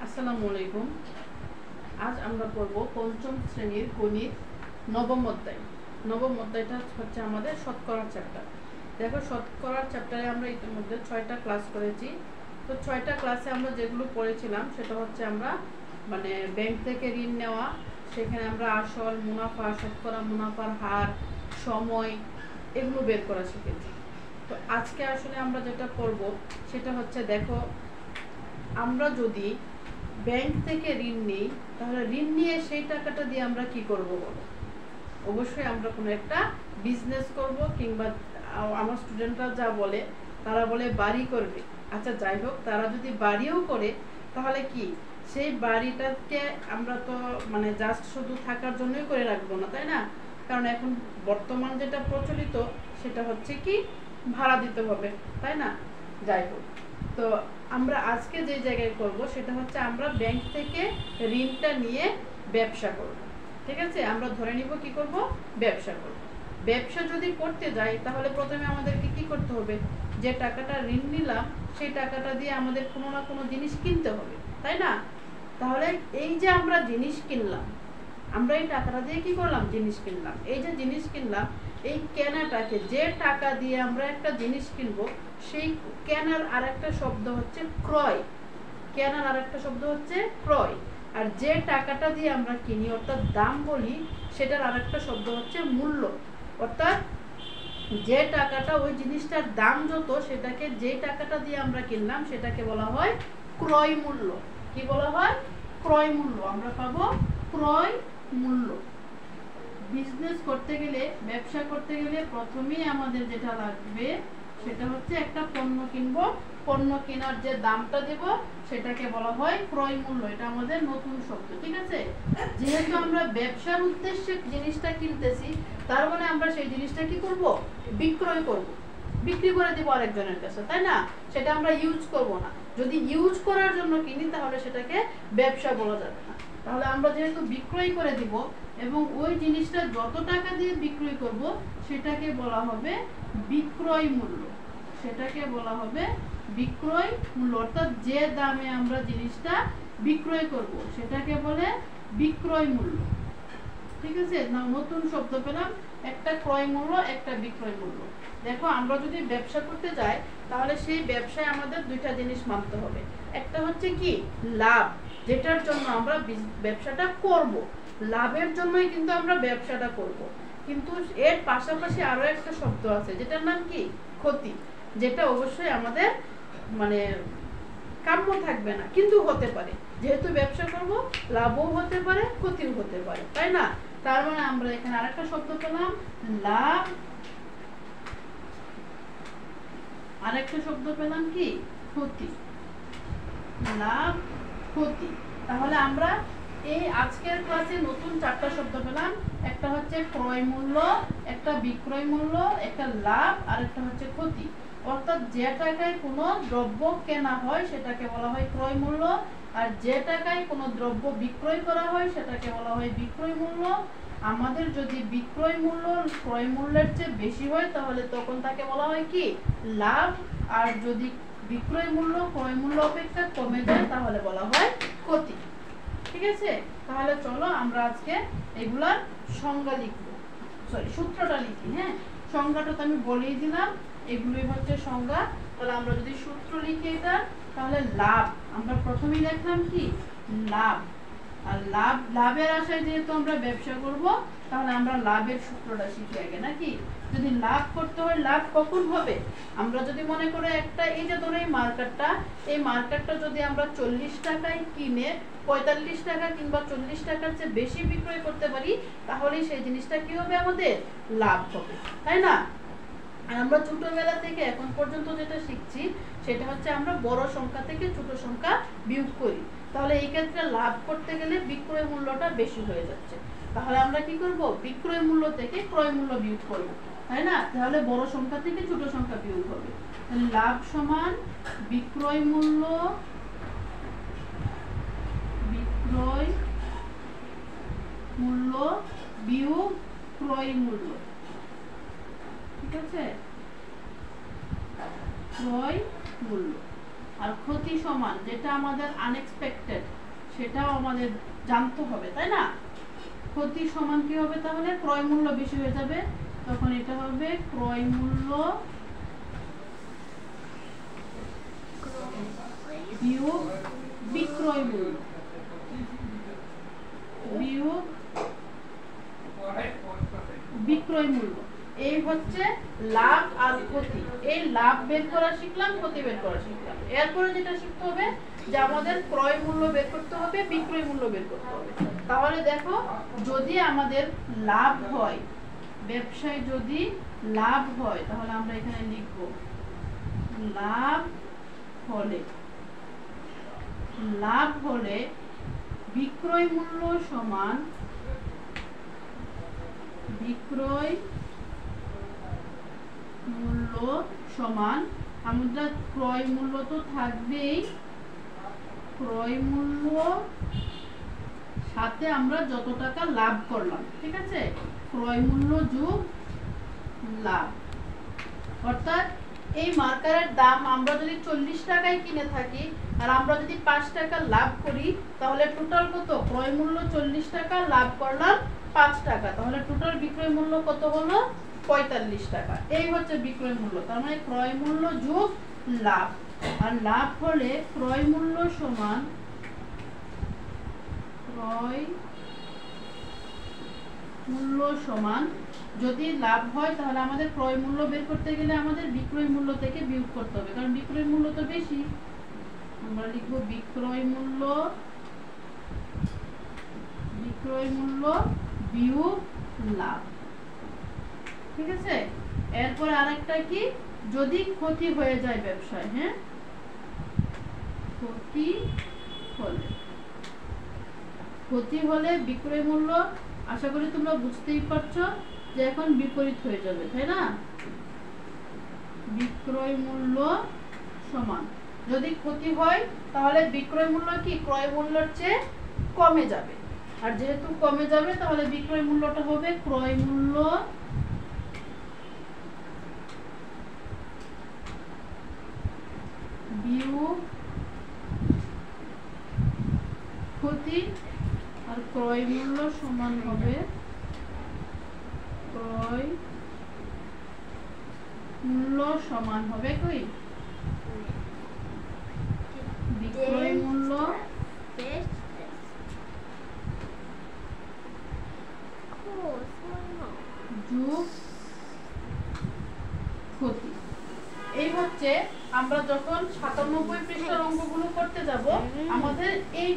আসসালামু আলাইকুম। আজ আমরা পড়ব পঞ্চম শ্রেণীর গণিত নবম অধ্যায়। নবম অধ্যায়টা হচ্ছে আমাদের শতকরার চ্যাপ্টার। দেখো, শতকরার চ্যাপ্টারে আমরা ইতিমধ্যে 6টা ক্লাস করেছি। তো 6টা ক্লাসে আমরা যেগুলো পড়েছিলাম সেটা হচ্ছে আমরা ব্যাংক থেকে ঋণ নেওয়া, সেখানে আমরা আসল, মুনাফা, শতকরা মুনাফার হার, সময় এগুলো বের করা শিখেছি। তো আজকে আসলে আমরা যেটা পড়ব সেটা হচ্ছে, দেখো, আমরা যদি ব্যাংক থেকে ঋণ নিই তাহলে ঋণ নিয়ে সেই টাকাটা দিয়ে আমরা কি করব বলো? অবশ্যই আমরা কোনো একটা বিজনেস করব, কিংবা আমার স্টুডেন্টরা যা বলে তারা বলে বাড়ি করবে। আচ্ছা, যাই হোক, তারা যদি বাড়িও করে তাহলে কি সেই বাড়িটাকে আমরা তো জাস্ট শুধু থাকার জন্যই করে রাখবো না, তাই না? কারণ এখন বর্তমান যেটা প্রচলিত সেটা হচ্ছে কি ভাড়া দিতে হবে, তাই না? যাই হোক, তো আমরা আজকে যে জায়গায় করব সেটা হচ্ছে আমরা ব্যাংক থেকে ঋণটা নিয়ে ব্যবসা করব। ঠিক আছে, আমরা ধরে নিব কি করব, ব্যবসা করব। ব্যবসা যদি করতে যাই তাহলে প্রথমে আমাদেরকে কি করতে হবে, যে টাকাটা ঋণ নিলাম সেই টাকাটা দিয়ে আমাদের কোনো না কোনো জিনিস কিনতে হবে, তাই না? তাহলে এই যে আমরা জিনিস কিনলাম, আমরা এই টাকাটা দিয়ে কি করলাম, জিনিস কিনলাম। এই যে জিনিস কিনলাম, এই কেনাটাকে, যে টাকা দিয়ে আমরা একটা জিনিস কিনবো, সেই কেনার আরেকটা শব্দ হচ্ছে ক্রয়। কেনার আরেকটা শব্দ হচ্ছে ক্রয়। আর যে টাকাটা দিয়ে আমরা কিনি অর্থাৎ দাম বলি, সেটার আরেকটা শব্দ হচ্ছে মূল্য। অর্থাৎ যে টাকাটা, ওই জিনিসটার দাম যত, সেটাকে যে টাকাটা দিয়ে আমরা কিনলাম সেটাকে বলা হয় ক্রয় মূল্য। কি বলা হয়? ক্রয় মূল্য। আমরা পাবো ক্রয় মূল্য। বিজনেস করতে গেলে, ব্যবসা করতে গেলে প্রথমেই আমাদের যেটা লাগবে সেটা হচ্ছে একটা পণ্য কিনবো। পণ্য কেনার যে দামটা দেব সেটাকে বলা হয় ক্রয় মূল্য। এটা আমাদের নতুন শব্দ, ঠিক আছে? যেহেতু আমরা ব্যবসার উদ্দেশ্যে জিনিসটা কিনতেছি, তার মানে আমরা সেই জিনিসটা কি করব, বিক্রয় করব, বিক্রি করে দিব আরেকজনের কাছে, তাই না? সেটা আমরা ইউজ করব না। যদি ইউজ করার জন্য কিনি তাহলে সেটাকে ব্যবসা বলা যাবে না। তাহলে আমরা যেহেতু বিক্রয় করে দিব এবং ওই জিনিসটা যত টাকা দিয়ে বিক্রয় করব সেটাকে বলা হবে বিক্রয় মূল্য। সেটাকে বলা হবে বিক্রয় মূল্য। অর্থাৎ যে দামে আমরা জিনিসটা বিক্রয় করব সেটাকে বলে বিক্রয় মূল্য। ঠিক আছে, না নতুন শব্দ পেলাম, একটা ক্রয় মূল্য, একটা বিক্রয় মূল্য। দেখো, আমরা যদি ব্যবসা করতে যাই তাহলে সেই ব্যবসায় আমাদের দুইটা জিনিস মানতে হবে। একটা হচ্ছে কি লাভ, যেটার জন্য আমরা ব্যবসাটা করব। লাভের জন্যই কিন্তু আমরা ব্যবসাটা করব। কিন্তু এর পাশাপাশি আরো একটা শব্দ আছে যেটার নাম কি ক্ষতি, যেটা অবশ্যই আমাদের কাম্য থাকবে না, কিন্তু হতে পারে। যেহেতু ব্যবসা করব, লাভও হতে পারে, ক্ষতিও হতে পারে, তাই না? তার মানে আমরা এখানে আরেকটা শব্দ পেলাম লাভ, আরেকটা শব্দ পেলাম কি ক্ষতি। লাভ, ক্ষতি। তাহলে আমরা এই আজকের ক্লাসে নতুন 4টা শব্দ পেলাম। একটা হচ্ছে ক্রয় মূল্য, একটা বিক্রয় মূল্য, একটা লাভ, আর একটা হচ্ছে ক্ষতি। অর্থাৎ যে টাকায় কোনো দ্রব্য কেনা হয় সেটাকে বলা হয় ক্রয় মূল্য, আর যে টাকায় কোনো দ্রব্য বিক্রয় করা হয় সেটাকে বলা হয় বিক্রয় মূল্য। আমাদের যদি বিক্রয় মূল্য ক্রয় মূল্যের চেয়ে বেশি হয় তাহলে তখন তাকে বলা হয় কি লাভ, আর যদি বিক্রয় মূল্য ক্রয় মূল্য অপেক্ষা কমে যায় তাহলে বলা হয় ক্ষতি। ঠিক আছে, তাহলে চলো আমরা আজকে এগুলার সংজ্ঞা লিখবো, সূত্রটা লিখি। হ্যাঁ, সংজ্ঞাটা তো আমি বলেই দিলাম, এগুলোই হচ্ছে সংজ্ঞা। তাহলে আমরা যদি সূত্র লিখি এটা, তাহলে লাভ আমরা প্রথমেই লিখলাম কি লাভ। আর লাভের আশায় যেহেতু আমরা ব্যবসা করব তাহলে আমরা লাভের সূত্রটা শিখি আগে, নাকি? যদি লাভ করতে হয়, লাভ কখন হবে? আমরা যদি মনে করে একটা, এই যে ধরো এই মার্কেটটা যদি আমরা 40 টাকায় কিনে 45 টাকা কিংবা 40 টাকার চেয়ে বেশি বিক্রয় করতে পারি তাহলেই সেই জিনিসটা কি হবে, আমাদের লাভ হবে, তাই না? আর আমরা ছোটবেলা থেকে এখন পর্যন্ত যেটা শিখছি সেটা হচ্ছে আমরা বড় সংখ্যা থেকে ছোট সংখ্যা বিয়োগ করি। তাহলে এই ক্ষেত্রে লাভ করতে গেলে বিক্রয় মূল্যটা বেশি হয়ে যাচ্ছে। তাহলে আমরা কি করব, বিক্রয় মূল্য থেকে ক্রয় মূল্য বিয়োগ করব, তাই না? তাহলে বড় সংখ্যা থেকে ছোট সংখ্যা বিয়োগ হবে। তাহলে লাভ সমান বিক্রয় মূল্য, বিক্রয় মূল্য বিয়োগ ক্রয় মূল্য। ঠিক আছে, ক্রয় মূল্য। আর ক্ষতি সমান, যেটা আমাদের আনএক্সপেক্টেড, সেটাও আমাদের জানতে হবে, তাই না? ক্ষতি সমান কি হবে তাহলে? ক্রয় মূল্য বেশি হয়ে যাবে, তখন এটা হবে ক্রয় মূল্য বিয়োগ বিক্রয় মূল্য বিয়োগ বিক্রয় মূল্য। এই হচ্ছে লাভ আর ক্ষতি। এই লাভ বের করা শিখলাম, ক্ষতি বের করা শিখলাম। এরপরে যেটা শিখতে হবে যে আমাদের ক্রয় মূল্য বের করতে হবে, বিক্রয় মূল্য বের করতে হবে। তাহলে দেখো, যদি আমাদের লাভ হয়, ব্যবসায় যদি লাভ হয়, তাহলে আমরা এখানে লিখব লাভ হলে, লাভ হলে বিক্রয় মূল্য সমান বিক্রয় মূল্য সমান আমরা ক্রয় মূল্য তো থাকবেই, ক্রয় মূল্য সাথে আমরা যত টাকা লাভ করলাম, ঠিক আছে, ক্রয় মূল্য যোগ লাভ। অর্থাৎ এই মার্কারের দাম আমরা যদি 40 টাকায় কিনে থাকি আর আমরা যদি 5 টাকা লাভ করি, তাহলে টোটাল কত? ক্রয় মূল্য 40 টাকা, লাভ করলাম 5 টাকা, তাহলে টোটাল বিক্রয় মূল্য কত হলো? 45 টাকা। এই হচ্ছে বিক্রয় মূল্য। তার মানে ক্রয় মূল্য যোগ লাভ। আর লাভ হলে ক্রয় মূল্য সমান ক্রয় মূল্য সমান, যদি লাভ হয় তাহলে আমাদের ক্রয় মূল্য বের করতে গেলে আমাদের বিক্রয় মূল্য থেকে বিয়োগ করতে হবে, কারণ বিক্রয় মূল্য তো বেশি। আমরা লিখব বিক্রয় মূল্য বিয়োগ লাভ, ঠিক আছে। এরপর আরেকটা কি, যদি ক্ষতি হয়ে যায় ব্যবসায়, হ্যাঁ, ক্ষতি হলে বিক্রয় মূল্য, আশা করি তোমরা বুঝতেই পারছো যে এখন বিপরীত হয়ে যাবে, তাই না? বিক্রয় মূল্য সমান, যদি ক্ষতি হয় তাহলে বিক্রয় মূল্য কি ক্রয় মূল্যের চেয়ে কমে যাবে, আর যেহেতু কমে যাবে তাহলে বিক্রয় মূল্যটা হবে ক্রয় মূল্য বিয়োগ ক্ষতি, আর ক্রয় মূল্য সমান হবে ক্রয় মূল্য সমান হবে কই বিক্রয় মূল্য যোগ ক্ষতি। এই হচ্ছে আমরা যখন 97 পৃষ্ঠার অঙ্কগুলো করতে যাব, আমাদের এই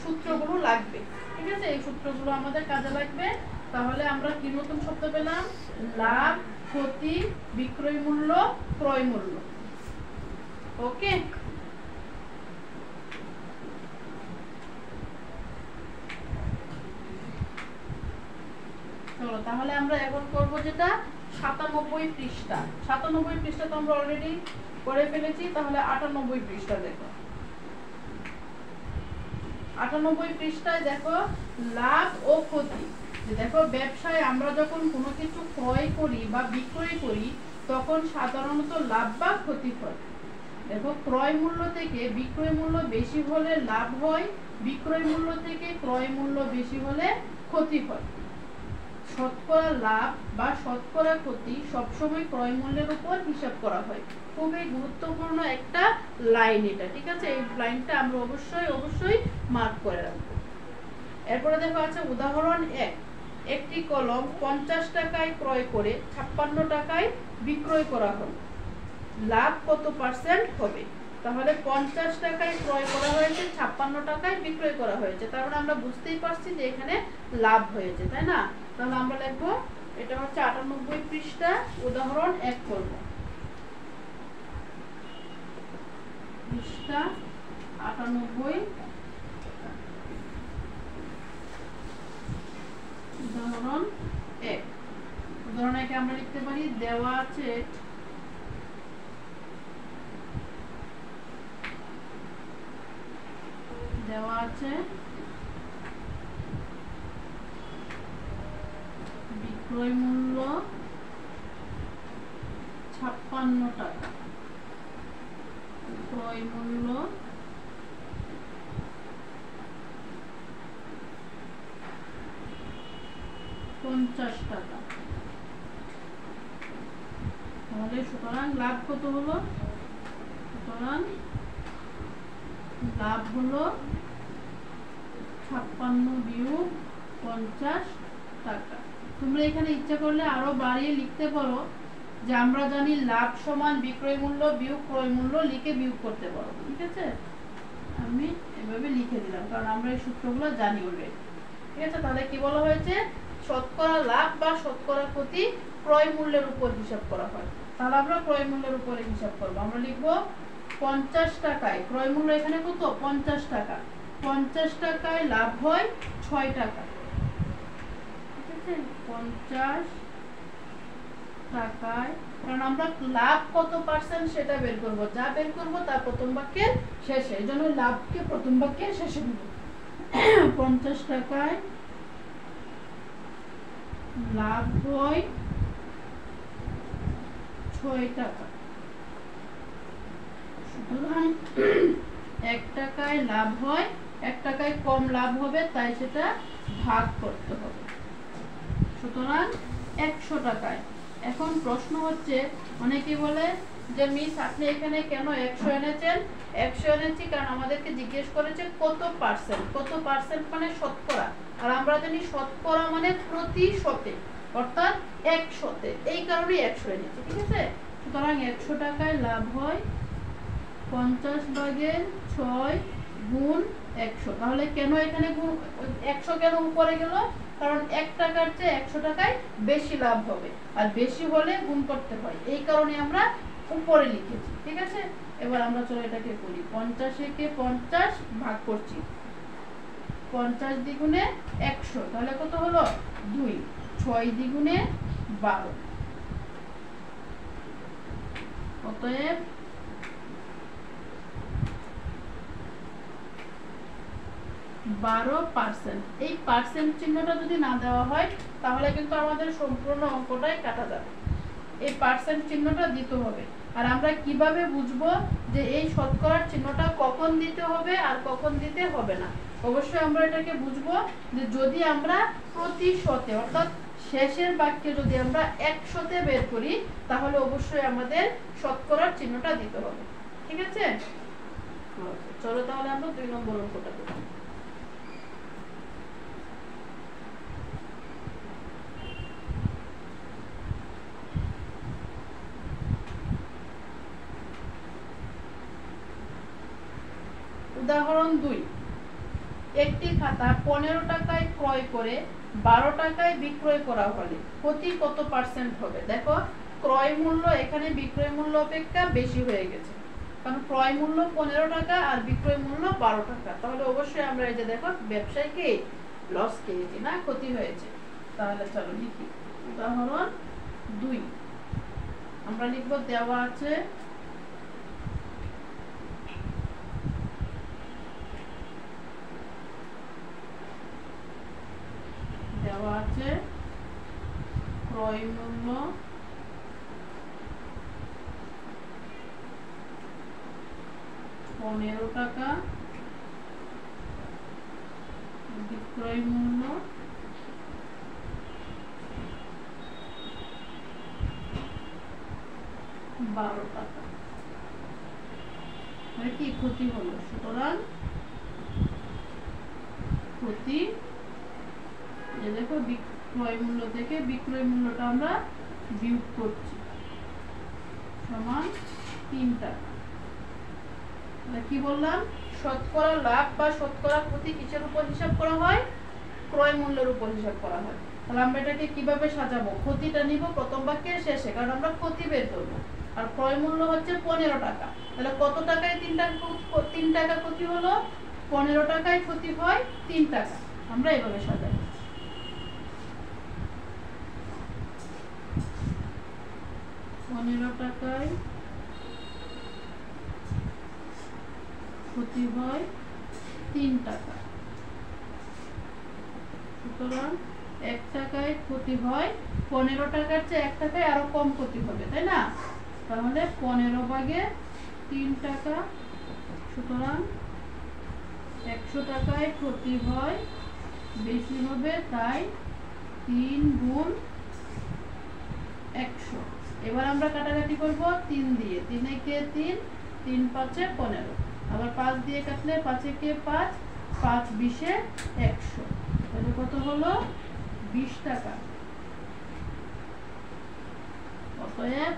সূত্রগুলো লাগবে, ঠিক আছে। এই সূত্রগুলো আমাদের কাজে লাগবে। তাহলে আমরা কি নতুন শব্দ পেলাম? লাভ, ক্ষতি, বিক্রয় মূল্য, ক্রয় মূল্য। ওকে, চলো তাহলে আমরা এখন করব যেটা 97 পৃষ্ঠা। 97 পৃষ্ঠা তো আমরা অলরেডি করে ফেলেছি, তাহলে 98 পৃষ্ঠা দেখো। 98 পৃষ্ঠায় দেখো লাভ ও ক্ষতি। দেখো, ব্যবসায় আমরা যখন কোনো কিছু ক্রয় করি বা বিক্রয় করি তখন সাধারণত লাভ বা ক্ষতি হয়। দেখো, ক্রয় মূল্য থেকে বিক্রয় মূল্য বেশি হলে লাভ হয়, বিক্রয় মূল্য থেকে ক্রয় মূল্য বেশি হলে ক্ষতি হয়। শতকরা লাভ বা শতকরা ক্ষতি সবসময় ক্রয় মূল্যের উপর হিসাব করা হয়। খুবই গুরুত্বপূর্ণ একটা লাইন এটা, ঠিক আছে। এই লাইনটা আমরা অবশ্যই মার্ক করে রাখবো। এরপরে দেখো আছে উদাহরণ 1, একটি কলম 50 টাকায় ক্রয় করে 56 টাকায় বিক্রয় করা হলো, লাভ কত পার্সেন্ট হবে? তাহলে 50 টাকায় ক্রয় করা হয়েছে, 56 টাকায় বিক্রয় করা হয়েছে, তার মানে আমরা বুঝতেই পারছি যে এখানে লাভ হয়েছে, তাই না? তাহলে আমরা লিখবো এটা হচ্ছে 98 পৃষ্ঠা, উদাহরণ 1 করব। পৃষ্ঠা 98, উদাহরণ 1। উদাহরণ 1 আমরা লিখতে পারি দেওয়া আছে বিক্রয় মূল্য 56 টাকা, ক্রয় মূল্য 50 টাকা। তাহলে সুতরাং লাভ কত হলো? সুতরাং লাভ হলো 56 - 50 টাকা। তোমরা এখানে ইচ্ছা করলে আরো বাড়িয়ে লিখতে পারো, যে আমরা জানি লাভ সমান বিক্রয় মূল্য বিয়োগ ক্রয় মূল্য, লিখে বিয়োগ করতে পারো। ঠিক আছে, আমি এভাবে লিখে দিলাম কারণ আমরা এই সূত্রগুলো জানি অলরেডি। ঠিক আছে, তাহলে কি বলা হয়েছে? শতকরা লাভ বা শতকরা ক্ষতি ক্রয় মূল্যের উপর হিসাব করা হয়। তাহলে আমরা ক্রয় মূল্যের উপরে হিসাব করব। আমরা লিখব 50 টাকায় ক্রয় মূল্য, এখানে কত? 50 টাকা। 50 টাকায় লাভ হয় 6 টাকা। ঠিক আছে, 50 টাকায়, কারণ আমরা লাভ কত পার্সেন্ট সেটা বের করব, যা বের করব তা প্রথম বাক্যের শেষে, এই জন্য লাভকে প্রথম বাক্যের শেষে দেব। 50 টাকায় লাভ হয় 6 টাকা। সুতরাং 1 টাকায় লাভ হয়, 1 টাকায় কম লাভ হবে, তাই সেটা ভাগ করতে হবে। সুতরাং 100 টাকায়। এখন প্রশ্ন হচ্ছে, অনেকে বলে যে মিস আপনি এখানে কেন 100 এনেছেন? 100 এনেছি কারণ আমাদেরকে জিজ্ঞেস করেছে কত পার্সেন্ট। কত পার্সেন্ট মানে শতকরা, আর আমরা জানি শতকরা মানে প্রতি শতে, অর্থাৎ 100-তে, এই কারণে 100 এনেছি। ঠিক আছে, সুতরাং 100 টাকায় লাভ হয় 50/6 গুণ 100। তাহলে কেন এখানে 100 কেন উপরে গেল? কারণ 1 টাকার চেয়ে 100 টাকায় বেশি লাভ হবে, আর বেশি হলে গুণ করতে হয়, এই কারণে আমরা উপরে লিখেছি। ঠিক আছে, এবার আমরা চলো এটাকে করি। 50-কে 50 ভাগ করছি, 50 দ্বিগুণে 100, তাহলে কত হলো? 2। 6 দ্বিগুণে 12, অতএব 12%। এই পার্সেন্ট চিহ্নটা যদি না দেওয়া হয় তাহলে কিন্তু আমাদের সম্পূর্ণ অঙ্কটাই কাটা যাবে। এই পার্সেন্ট চিহ্নটা দিতে হবে। আর আমরা কিভাবে বুঝবো যে এই শতকরার চিহ্নটা কখন দিতে হবে আর কখন দিতে হবে না? অবশ্যই আমরা এটাকে বুঝবো যে যদি আমরা প্রতি শতে, অর্থাৎ শেষের বাক্যে যদি আমরা 100-তে বের করি, তাহলে অবশ্যই আমাদের শতকরার চিহ্নটা দিতে হবে। ঠিক আছে, চলো তাহলে আমরা 2 নম্বর অঙ্কটা করি। উদাহরণ 2, একটি খাতা 15 টাকায় ক্রয় করে 12 টাকায় বিক্রয় করা হলে ক্ষতি কত পার্সেন্ট হবে? দেখো, ক্রয় মূল্য এখানে বিক্রয় মূল্য অপেক্ষা বেশি হয়ে গেছে, কারণ ক্রয় মূল্য 15 টাকা আর বিক্রয় মূল্য 12 টাকা। তাহলে অবশ্যই আমরা এই যে দেখো ব্যবসায়ীকে লস খেয়েছি, না ক্ষতি হয়েছে। তাহলে চলো লিখি। উদাহরণ 2 আমরা লিখব, দেওয়া আছে ক্রয় মূল্য 15 টাকা, বিক্রয় মূল্য 12 টাকা। মানে কি ক্ষতি হলো? সুতরাং ক্ষতি, এই দেখো বিক্রয় মূল্য থেকে বিক্রয় মূল্যটা আমরা বিয়োগ করছি, সমান 3 টাকা। কি বললাম? শতকরা লাভ বা শতকরা ক্ষতি কিসের উপর হিসাব করা হয়? ক্রয় মূল্যের উপর হিসাব করা হয়। তাহলে আমরা এটাকে কিভাবে সাজাবো? ক্ষতিটা নিব প্রথম বাক্যের শেষে, কারণ আমরা ক্ষতি বের করব। আর ক্রয় মূল্য হচ্ছে 15 টাকা। তাহলে কত টাকায় 3 টাকা ক্ষতি হলো? 15 টাকায় ক্ষতি হয় 3 টাকা। আমরা এভাবে সাজাবো। টাকায় ক্ষতি হয় 3 টাকা। সুতরাং 1 টাকায় ক্ষতি হয় 15 টাকার চেয়ে 1 টাকায় আরো কম ক্ষতি হবে, তাই না? তাহলে 15/3 টাকা। সুতরাং 100 টাকায় ক্ষতি হয় বেশি হবে, তাই 3 গুণ 100। এবার আমরা কাটাকাটি করব 3 দিয়ে, 3 একে 3, 3 5 15, আবার 5 দিয়ে কাটলে 5 একে 5, 5 20 100, তাহলে কত হলো 20 টাকা। অতএব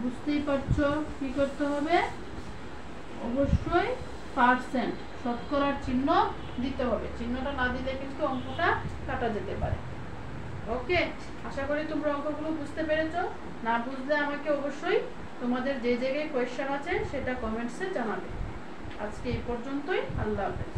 বুঝতেই পারছো কি করতে হবে, অবশ্যই পার্সেন্ট শতকরার চিহ্ন দিতে হবে, চিহ্নটা না দিলে কিন্তু অঙ্কটা কাটা যেতে পারে। ওকে, আশা করি তোমরা অঙ্কগুলো বুঝতে পেরেছো। না বুঝলে আমাকে অবশ্যই তোমাদের যে জায়গায় কোয়েশ্চেন আছে সেটা কমেন্টসে জানাবে। আজকে এই পর্যন্তই, আল্লাহ হাফেজ।